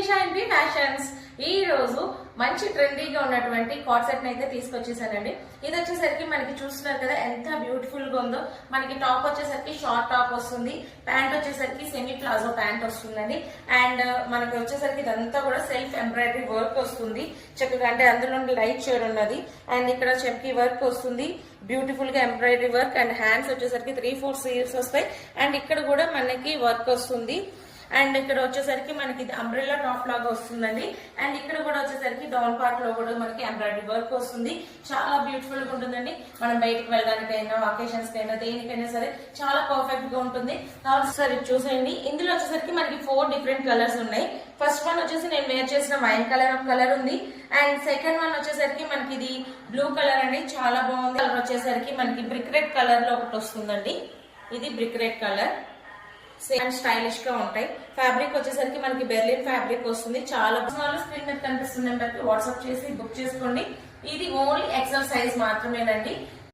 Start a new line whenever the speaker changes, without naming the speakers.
Sirisha MP fashions. ఈ రోజు మంచి ట్రెండీగా ఉన్నటువంటి కార్డ్ సెట్ అయితే తీసుకొచ్చేసానండి. ఇది వచ్చేసరికి మనకి చూస్తున్నారు కదా ఎంత బ్యూటిఫుల్ గా ఉందో. మనకి టాప్ వచ్చేసరికి షార్ట్ టాప్ వస్తుంది, ప్యాంట్ వచ్చేసరికి సెమీ ప్లాజో ప్యాంట్ వస్తుందండి. అండ్ మనకి వచ్చేసరికి ఇదంతా కూడా సెల్ఫ్ ఎంబ్రాయిడరీ వర్క్ వస్తుంది చక్కగా, అంటే అందులో లైట్ షేడ్ ఉన్నది. అండ్ ఇక్కడ చెమ్కీ వర్క్ వస్తుంది, బ్యూటిఫుల్ గా ఎంబ్రాయిడరీ వర్క్. అండ్ హ్యాండ్స్ వచ్చేసరికి 3-4 స్లీవ్స్ వస్తాయి. అండ్ ఇక్కడ కూడా మనకి వర్క్ వస్తుంది. అండ్ ఇక్కడ వచ్చేసరికి మనకి అంబ్రెల్లా టాప్ లాగా వస్తుందండి. అండ్ ఇక్కడ కూడా వచ్చేసరికి డౌన్ పార్ట్ లో కూడా మనకి ఎంబ్రాయిడరీ వర్క్ వస్తుంది. చాలా బ్యూటిఫుల్ గా ఉంటుందండి. మనం బయటకు వెళ్ళడానికైనా అకేషన్స్ కైనా దేనికైనా సరే చాలా పర్ఫెక్ట్ గా ఉంటుంది. సరే చూసేయండి. ఇందులో వచ్చేసరికి మనకి 4 డిఫరెంట్ కలర్స్ ఉన్నాయి. ఫస్ట్ వన్ వచ్చేసి నేను వేర్ చేసిన వైన్ కలర్ ఉంది. అండ్ సెకండ్ వన్ వచ్చేసరికి మనకి ఇది బ్లూ కలర్ అండి, చాలా బాగుంది. కలర్ వచ్చేసరికి మనకి బ్రిక్ రెడ్ కలర్ లో ఒకటి వస్తుందండి. ఇది brick red colour, same stylish గా ఉంటాయి. ఫ్యాబ్రిక్ వచ్చేసరికి మనకి బెర్లిన్ ఫ్యాబ్రిక్ వస్తుంది. చాలా స్క్రీన్ మీద కనిపిస్తున్న నెంబర్ కి వాట్సాప్ చేసి బుక్ చేసుకోండి. ఇది ఓన్లీ ఎక్సెల్ సైజ్ మాత్రమేనండి.